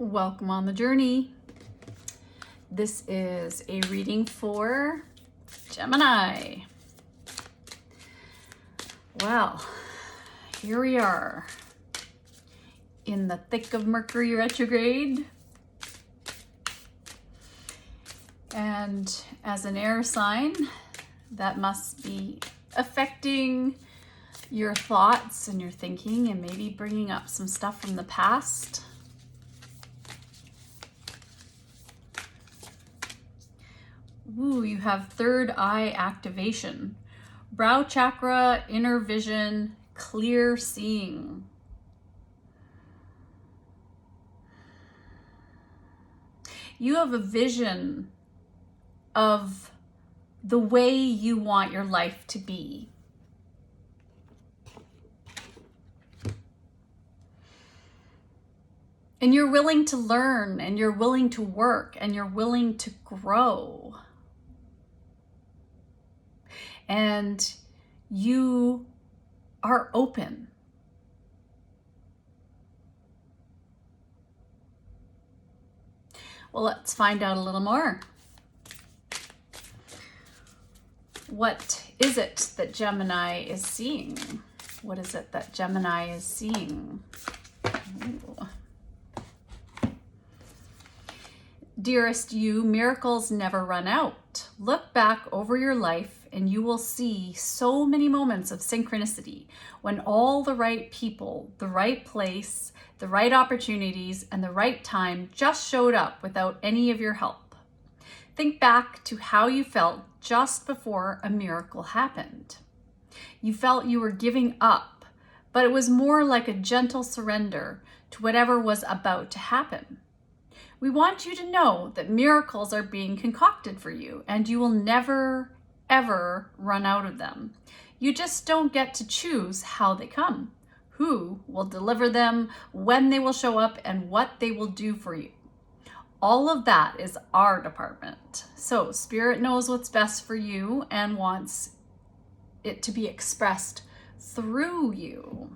Welcome on the journey. This is a reading for Gemini. Well, here we are in the thick of Mercury retrograde. And as an air sign, that must be affecting your thoughts and your thinking and maybe bringing up some stuff from the past. Ooh, you have third eye activation, brow chakra, inner vision, clear seeing. You have a vision of the way you want your life to be. And you're willing to learn, and you're willing to work, and you're willing to grow. And you are open. Well, let's find out a little more. What is it that Gemini is seeing? What is it that Gemini is seeing? Ooh. Dearest you, miracles never run out. Look back over your life and you will see so many moments of synchronicity when all the right people, the right place, the right opportunities, and the right time just showed up without any of your help. Think back to how you felt just before a miracle happened. You felt you were giving up, but it was more like a gentle surrender to whatever was about to happen. We want you to know that miracles are being concocted for you and you will never, ever run out of them. You just don't get to choose how they come, who will deliver them, when they will show up, and what they will do for you. All of that is our department. So Spirit knows what's best for you and wants it to be expressed through you.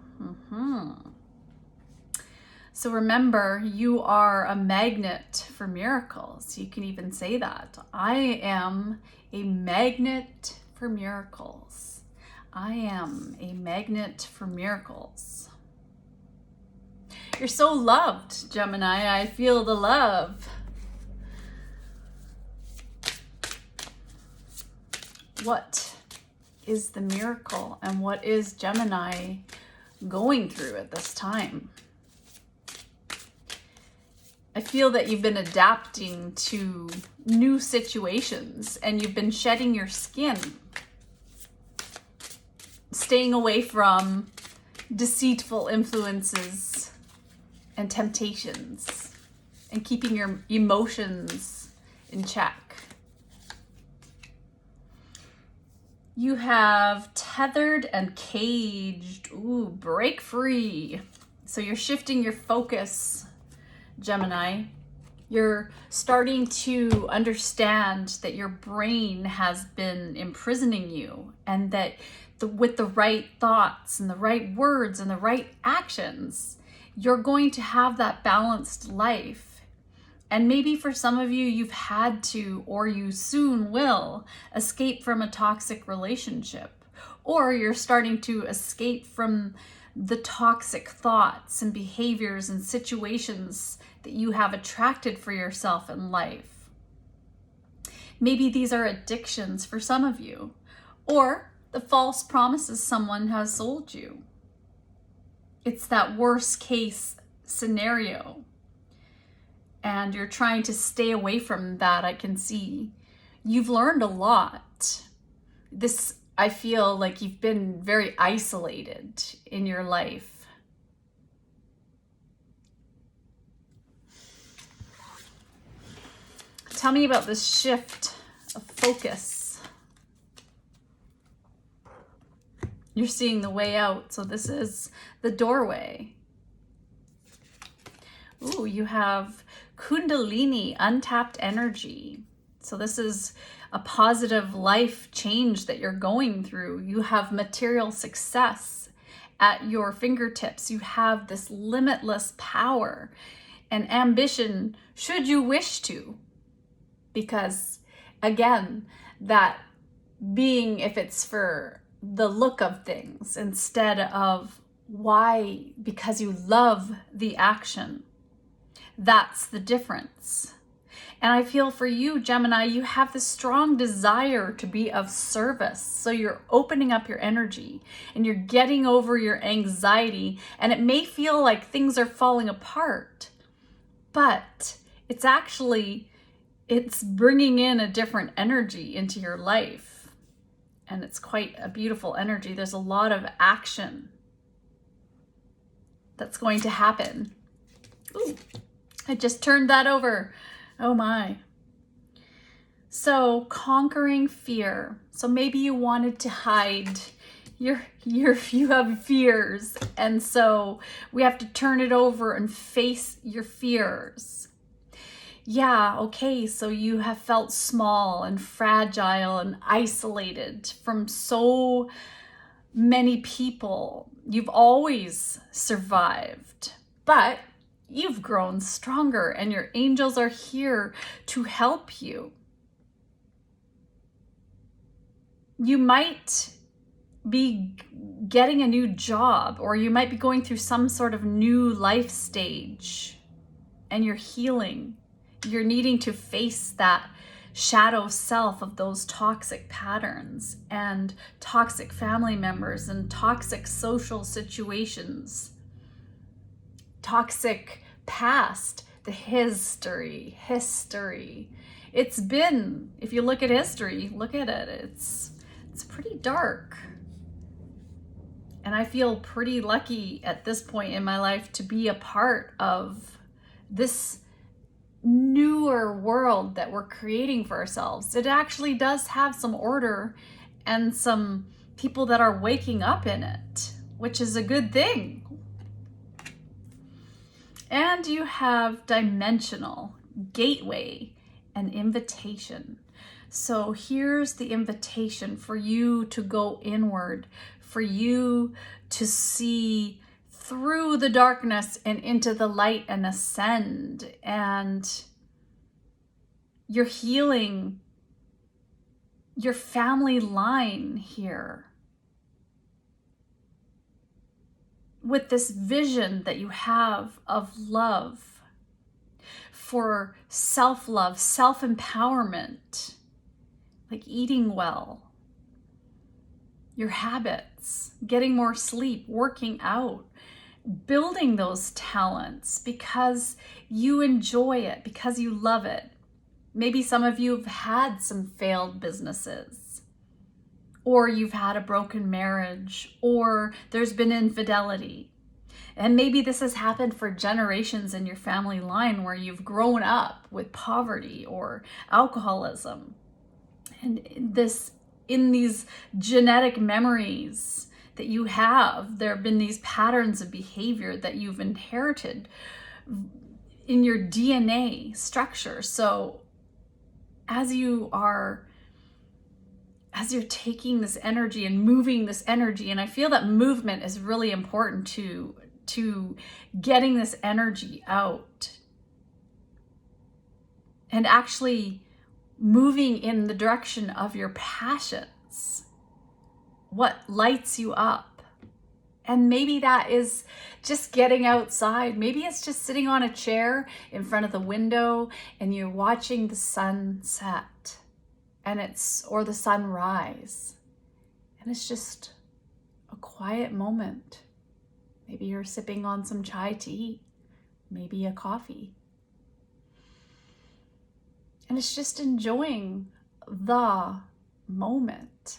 So remember, you are a magnet for miracles. You can even say that. I am a magnet for miracles. I am a magnet for miracles. You're so loved, Gemini. I feel the love. What is the miracle and what is Gemini going through at this time? I feel that you've been adapting to new situations and you've been shedding your skin, staying away from deceitful influences and temptations, and keeping your emotions in check. You have tethered and caged. Ooh, break free. So you're shifting your focus, Gemini. You're starting to understand that your brain has been imprisoning you, and that with the right thoughts and the right words and the right actions, you're going to have that balanced life. And maybe for some of you, you've had to, or you soon will, escape from a toxic relationship, or you're starting to escape from the toxic thoughts and behaviors and situations that you have attracted for yourself in life. Maybe these are addictions for some of you, or the false promises someone has sold you. It's that worst case scenario, and you're trying to stay away from that. I can see you've learned a lot. I feel like you've been very isolated in your life. Tell me about this shift of focus. You're seeing the way out. So this is the doorway. Ooh, you have Kundalini, untapped energy. So this is a positive life change that you're going through. You have material success at your fingertips. You have this limitless power and ambition should you wish to. Because again, that being, if it's for the look of things instead of why, because you love the action, that's the difference. And I feel for you, Gemini, you have this strong desire to be of service. So you're opening up your energy and you're getting over your anxiety. And it may feel like things are falling apart, but it's actually, it's bringing in a different energy into your life. And it's quite a beautiful energy. There's a lot of action that's going to happen. Ooh, I just turned that over. Oh my. So conquering fear. So maybe you wanted to hide you have fears. And so we have to turn it over and face your fears. Yeah, okay, so you have felt small and fragile and isolated from so many people. You've always survived, but you've grown stronger and your angels are here to help you. You might be getting a new job, or you might be going through some sort of new life stage and you're healing. You're needing to face that shadow self of those toxic patterns and toxic family members and toxic social situations, toxic past, the history. It's been, if you look at history, look at it, it's pretty dark. And I feel pretty lucky at this point in my life to be a part of this newer world that we're creating for ourselves. It actually does have some order and some people that are waking up in it, which is a good thing. And you have dimensional, gateway, and invitation. So here's the invitation for you to go inward, for you to see through the darkness and into the light and ascend. And you're healing your family line here with this vision that you have of love, for self-love, self-empowerment, like eating well, your habits, getting more sleep, working out, building those talents because you enjoy it, because you love it. Maybe some of you have had some failed businesses, or you've had a broken marriage, or there's been infidelity. And maybe this has happened for generations in your family line where you've grown up with poverty or alcoholism. And in these genetic memories that you have, there have been these patterns of behavior that you've inherited in your DNA structure. So as you're taking this energy and moving this energy, and I feel that movement is really important to getting this energy out and actually moving in the direction of your passions, what lights you up. And maybe that is just getting outside. Maybe it's just sitting on a chair in front of the window and you're watching the sun set or the sun rise. And it's just a quiet moment. Maybe you're sipping on some chai tea, maybe a coffee. And it's just enjoying the moment.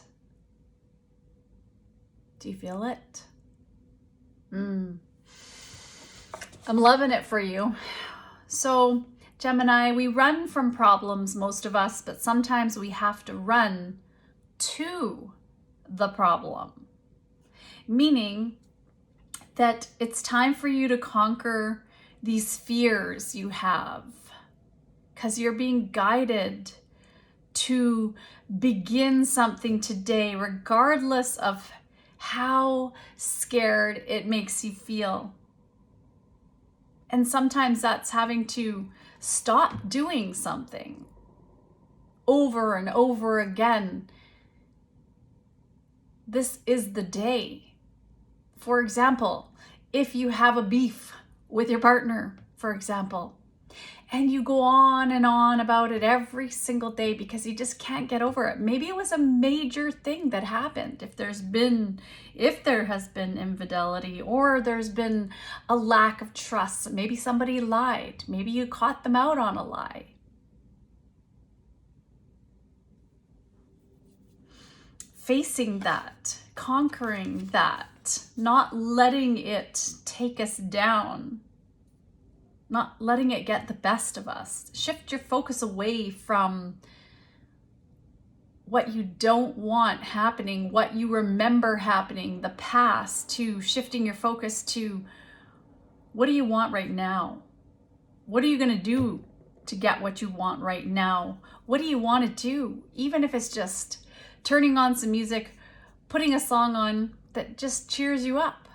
Do you feel it? I'm loving it for you. So, Gemini, we run from problems, most of us, but sometimes we have to run to the problem. Meaning that it's time for you to conquer these fears you have, because you're being guided to begin something today, regardless of how scared it makes you feel. And sometimes that's having to stop doing something over and over again. This is the day. For example, if you have a beef with your partner, for example, and you go on and on about it every single day because you just can't get over it. Maybe it was a major thing that happened. If there has been infidelity, or there's been a lack of trust, maybe somebody lied, maybe you caught them out on a lie. Facing that, conquering that, not letting it take us down, not letting it get the best of us. Shift your focus away from what you don't want happening, what you remember happening, the past, to shifting your focus to what do you want right now? What are you going to do to get what you want right now? What do you want to do? Even if it's just turning on some music, putting a song on that just cheers you up.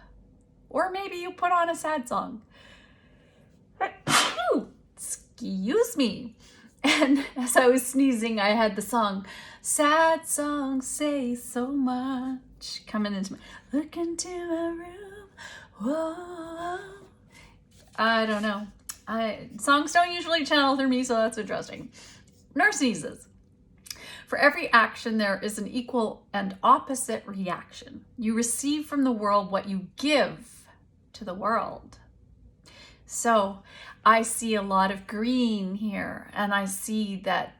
Or maybe you put on a sad song. Excuse me. And as I was sneezing, I had the song, sad songs say so much, coming into my, look into a room, whoa. I don't know. Songs don't usually channel through me, so that's interesting. Nurse sneezes. For every action, there is an equal and opposite reaction. You receive from the world what you give to the world. So I see a lot of green here, and I see that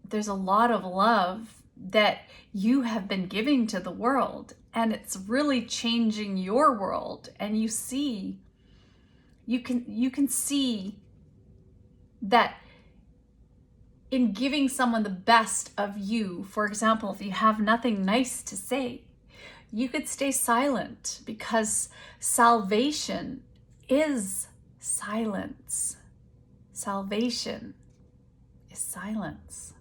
there's a lot of love that you have been giving to the world, and it's really changing your world. And you can see that in giving someone the best of you. For example, if you have nothing nice to say, you could stay silent, because salvation is silence. Salvation is silence.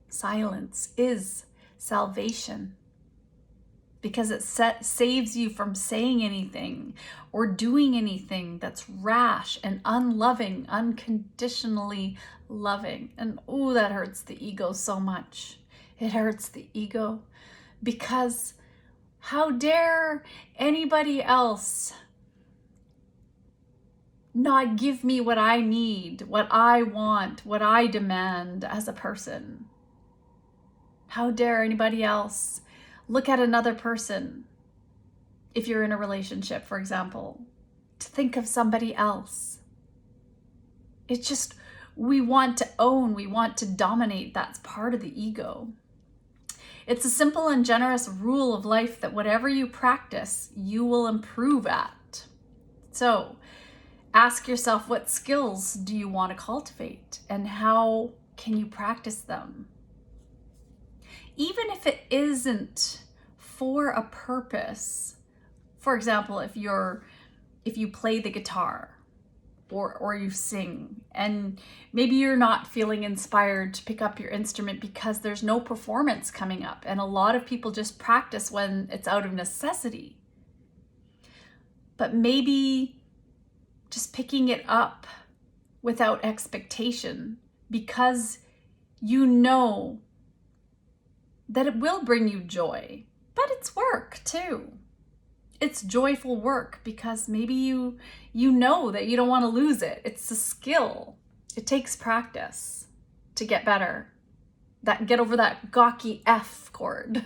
Silence is salvation, because it saves you from saying anything or doing anything that's rash and unloving, unconditionally loving. And oh, that hurts the ego so much. It hurts the ego, because how dare anybody else not give me what I need, what I want, what I demand as a person? How dare anybody else look at another person, if you're in a relationship, for example, to think of somebody else? It's just, we want to own, we want to dominate. That's part of the ego. It's a simple and generous rule of life that whatever you practice, you will improve at. So ask yourself, what skills do you want to cultivate, and how can you practice them? Even if it isn't for a purpose. For example, if you play the guitar or you sing, and maybe you're not feeling inspired to pick up your instrument because there's no performance coming up, and a lot of people just practice when it's out of necessity. But maybe just picking it up without expectation, because you know that it will bring you joy. But it's work too. It's joyful work, because maybe you know that you don't want to lose it. It's a skill. It takes practice to get better. Get over that gawky F chord.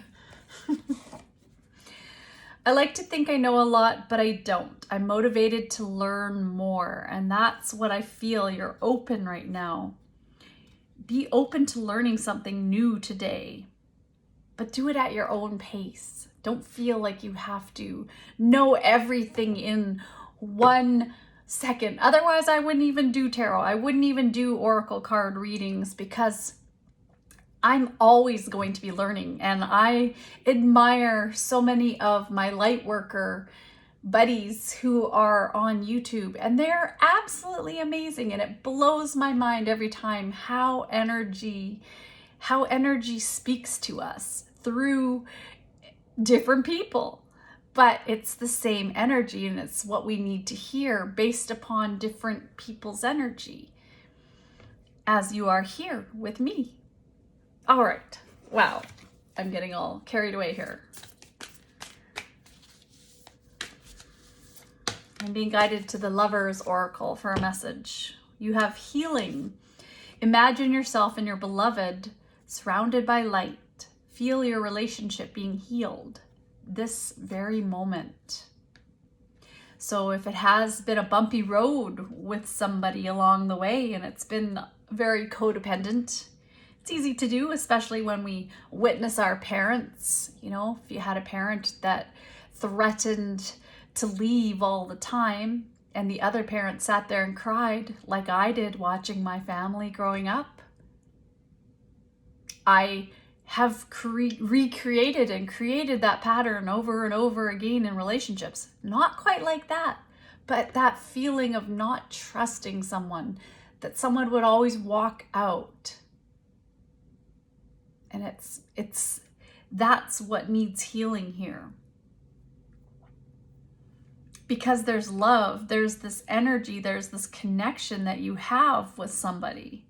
I like to think I know a lot, but I don't. I'm motivated to learn more, and that's what I feel. You're open right now. Be open to learning something new today, but do it at your own pace. Don't feel like you have to know everything in 1 second. Otherwise, I wouldn't even do tarot. I wouldn't even do oracle card readings, because I'm always going to be learning. And I admire so many of my light worker buddies who are on YouTube, and they're absolutely amazing. And it blows my mind every time how energy speaks to us through different people. but it's the same energy, and it's what we need to hear based upon different people's energy, as you are here with me. All right. Wow. I'm getting all carried away here. I'm being guided to the Lover's Oracle for a message. You have healing. Imagine yourself and your beloved surrounded by light. Feel your relationship being healed this very moment. So if it has been a bumpy road with somebody along the way and it's been very codependent, it's easy to do, especially when we witness our parents. You know, if you had a parent that threatened to leave all the time and the other parent sat there and cried like I did watching my family growing up. I have recreated and created that pattern over and over again in relationships. Not quite like that, but that feeling of not trusting someone, that someone would always walk out. And that's what needs healing here. Because there's love, there's this energy, there's this connection that you have with somebody.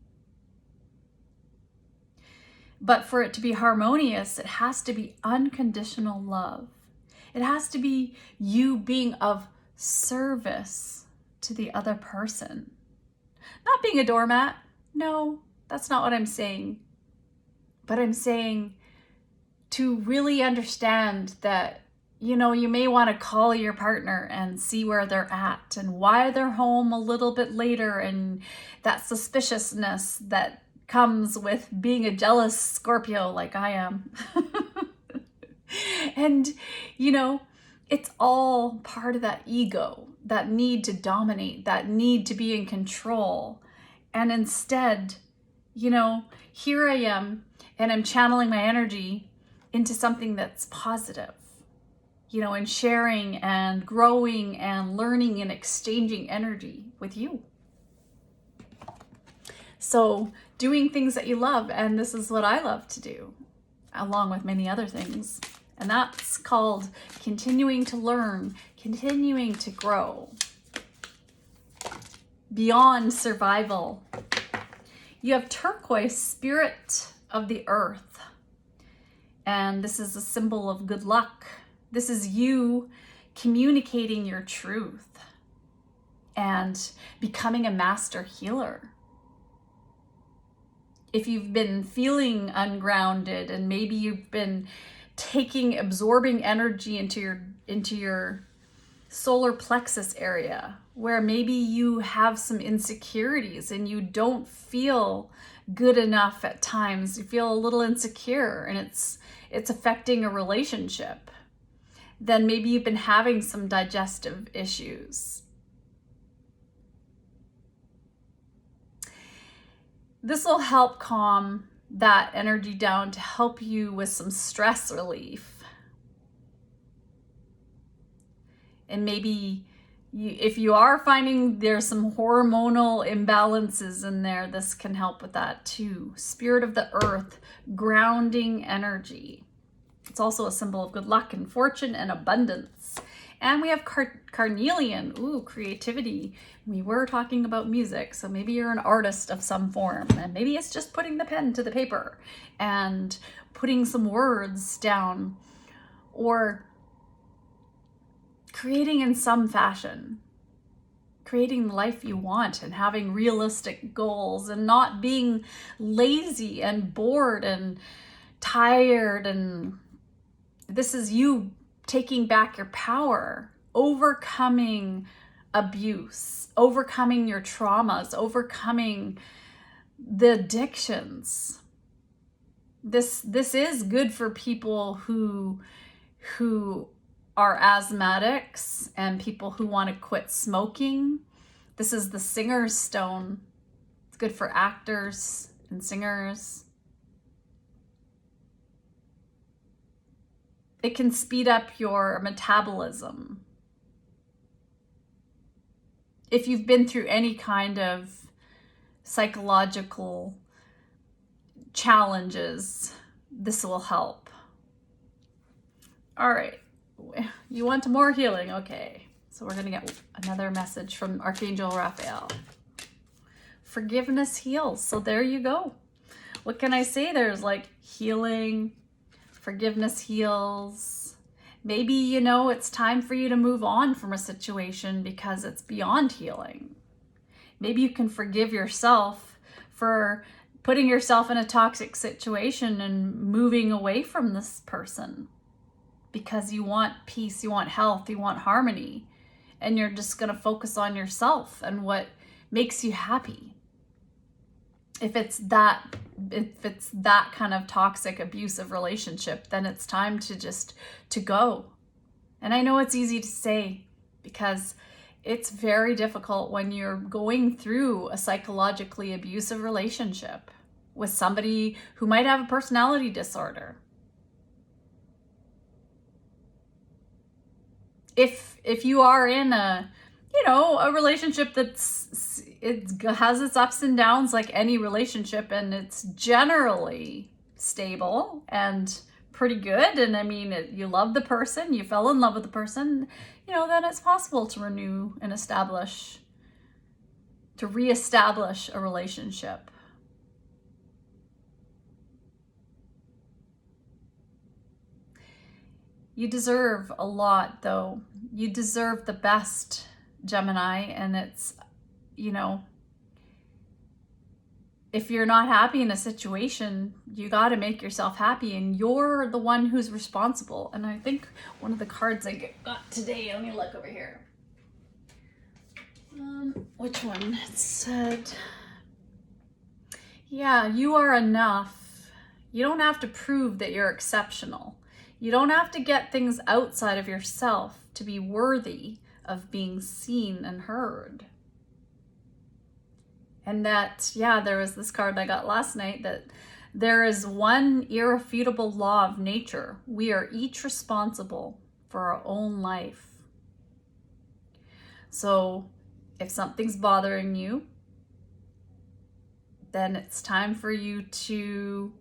But for it to be harmonious, it has to be unconditional love. It has to be you being of service to the other person. Not being a doormat. No, that's not what I'm saying. But I'm saying to really understand that, you know, you may want to call your partner and see where they're at and why they're home a little bit later, and that suspiciousness that comes with being a jealous Scorpio like I am. And, you know, it's all part of that ego, that need to dominate, that need to be in control. And instead, you know, here I am, and I'm channeling my energy into something that's positive, you know, and sharing and growing and learning and exchanging energy with you. So doing things that you love, and this is what I love to do, along with many other things. And that's called continuing to learn, continuing to grow beyond survival. You have turquoise, spirit of the earth. And this is a symbol of good luck. This is you communicating your truth and becoming a master healer. If you've been feeling ungrounded and maybe you've been absorbing energy into your solar plexus area, where maybe you have some insecurities and you don't feel good enough at times, you feel a little insecure and it's affecting a relationship, then maybe you've been having some digestive issues. This will help calm that energy down to help you with some stress relief. And maybe if you are finding there's some hormonal imbalances in there, this can help with that too. Spirit of the earth, grounding energy. It's also a symbol of good luck and fortune and abundance. And we have carnelian, ooh, creativity. We were talking about music, so maybe you're an artist of some form, and maybe it's just putting the pen to the paper and putting some words down, or creating in some fashion, creating the life you want and having realistic goals and not being lazy and bored and tired. And this is you taking back your power, overcoming abuse, overcoming your traumas, overcoming the addictions. This is good for people who are asthmatics and people who want to quit smoking. This is the singer's stone. It's good for actors and singers. It can speed up your metabolism. If you've been through any kind of psychological challenges, this will help. All right, You want more healing. Okay. So we're going to get another message from Archangel Raphael. Forgiveness heals. So there you go. What can I say? There's like healing, forgiveness heals. Maybe, you know, it's time for you to move on from a situation because it's beyond healing. Maybe you can forgive yourself for putting yourself in a toxic situation and moving away from this person because you want peace, you want health, you want harmony, and you're just going to focus on yourself and what makes you happy. If it's that kind of toxic, abusive relationship, then it's time to go. And I know it's easy to say because it's very difficult when you're going through a psychologically abusive relationship with somebody who might have a personality disorder. If you are in a relationship it has its ups and downs like any relationship, and it's generally stable and pretty good, and I mean, you love the person, you fell in love with the person, then it's possible to renew and reestablish a relationship. You deserve a lot, though. You deserve the best, Gemini, and it's, if you're not happy in a situation, you got to make yourself happy, and you're the one who's responsible. And I think one of the cards I got today, let me look over here. Which one? It said, yeah, you are enough. You don't have to prove that you're exceptional. You don't have to get things outside of yourself to be worthy of being seen and heard. And that, there was this card I got last night, that there is one irrefutable law of nature. We are each responsible for our own life. So if something's bothering you, then it's time for you to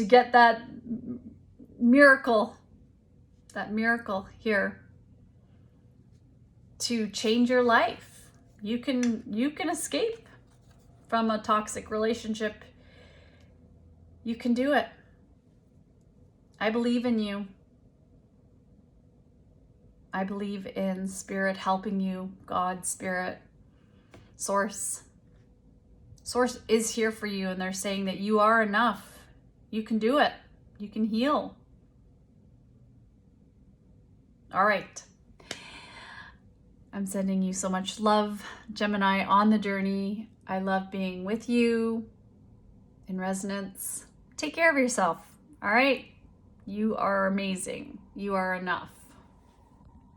get that miracle here to change your life. You can escape from a toxic relationship. You can do it. I believe in you. I believe in spirit helping you, God, spirit, source. Source is here for you, and they're saying that you are enough. You can do it. You can heal. All right. I'm sending you so much love, Gemini, on the journey. I love being with you in resonance. Take care of yourself. All right. You are amazing. You are enough.